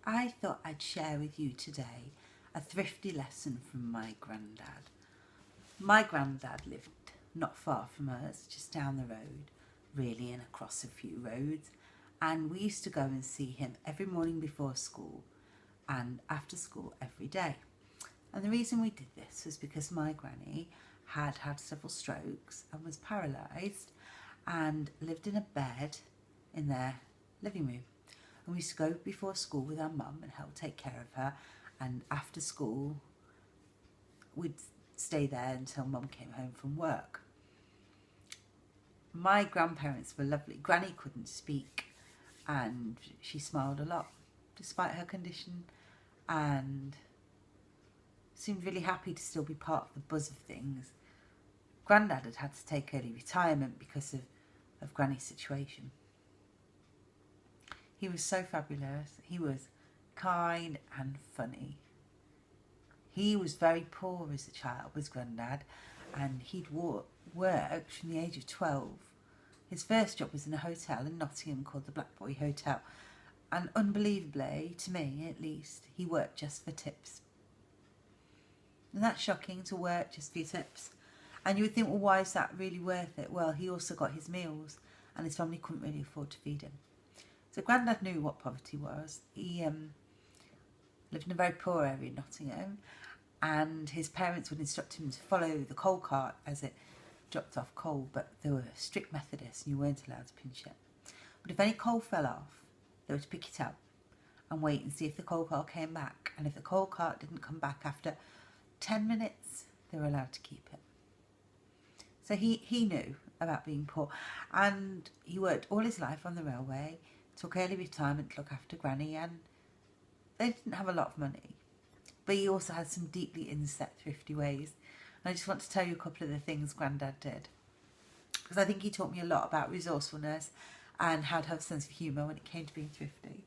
I thought I'd share with you today a thrifty lesson from my granddad. My granddad lived not far from us, just down the road, really, and across a few roads, and we used to go and see him every morning before school and after school every day. And the reason we did this was because my granny had had several strokes and was paralysed and lived in a bed in their living room. And we used to go before school with our mum and help take care of her, and after school we'd stay there until mum came home from work. My grandparents were lovely. Granny couldn't speak and she smiled a lot despite her condition and seemed really happy to still be part of the buzz of things. Grandad had had to take early retirement because of Granny's situation. He was so fabulous. He was kind and funny. He was very poor as a child, was Grandad, and he'd worked from the age of 12. His first job was in a hotel in Nottingham called the Black Boy Hotel, and unbelievably, to me at least, he worked just for tips. And that's shocking, to work just for your tips. And you would think, well, why is that really worth it? Well, he also got his meals and his family couldn't really afford to feed him. So Grandad knew what poverty was. He lived in a very poor area in Nottingham, and his parents would instruct him to follow the coal cart as it dropped off coal, but they were strict Methodists and you weren't allowed to pinch it. But if any coal fell off, they were to pick it up and wait and see if the coal cart came back. And if the coal cart didn't come back after 10 minutes, they were allowed to keep it. So he knew about being poor, and he worked all his life on the railway, took early retirement to look after Granny, and they didn't have a lot of money. But he also had some deeply inset thrifty ways. And I just want to tell you a couple of the things Grandad did, because I think he taught me a lot about resourcefulness and how to have a sense of humour when it came to being thrifty.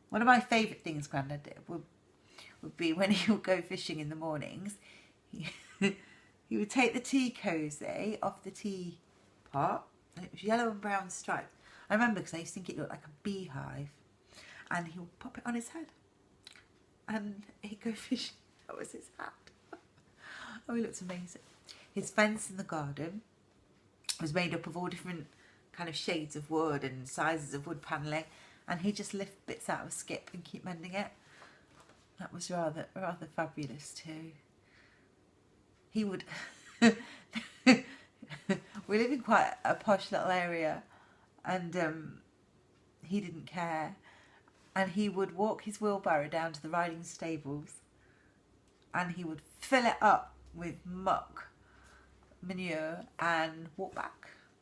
One of my favourite things Grandad did would be when he would go fishing in the mornings. He would take the tea cosy off the tea pot, and it was yellow and brown striped. I remember because I used to think it looked like a beehive, and he would pop it on his head and he'd go fishing. That was his hat. Oh, he looked amazing. His fence in the garden was made up of all different kind of shades of wood and sizes of wood panelling, and he'd just lift bits out of a skip and keep mending it. That was rather fabulous too. He would we live in quite a posh little area, and he didn't care, and he would walk his wheelbarrow down to the riding stables and he would fill it up with muck, manure, and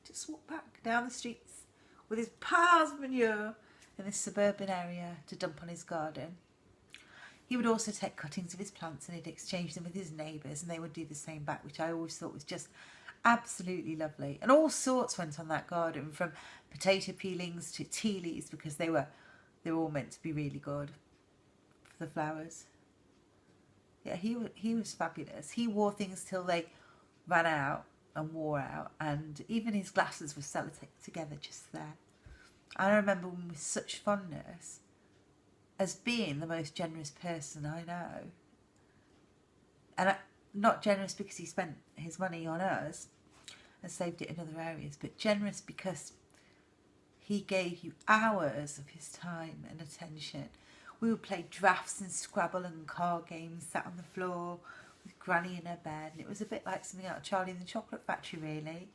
just walk back down the streets with his piles of manure in this suburban area to dump on his garden. He would also take cuttings of his plants and he'd exchange them with his neighbours, and they would do the same back, which I always thought was just absolutely lovely. And all sorts went on that garden, from potato peelings to tea leaves, because they were all meant to be really good for the flowers. Yeah, he was fabulous. He wore things till they ran out and wore out, and even his glasses were sellotaped together just there. And I remember him with such fondness, as being the most generous person I know. And not generous because he spent his money on us and saved it in other areas, but generous because he gave you hours of his time and attention. We would play drafts and Scrabble and card games, sat on the floor with Granny in her bed, and it was a bit like something out of Charlie and the Chocolate Factory, really.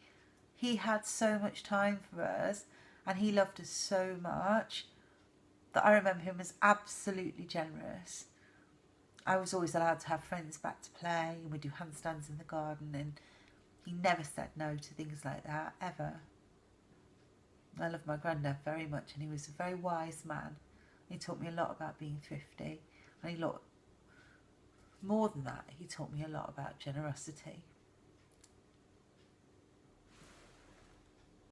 He had so much time for us, and he loved us so much, that I remember him as absolutely generous. I was always allowed to have friends back to play, and we'd do handstands in the garden, and he never said no to things like that, ever. I love my granddad very much, and he was a very wise man. He taught me a lot about being thrifty, and more than that, he taught me a lot about generosity.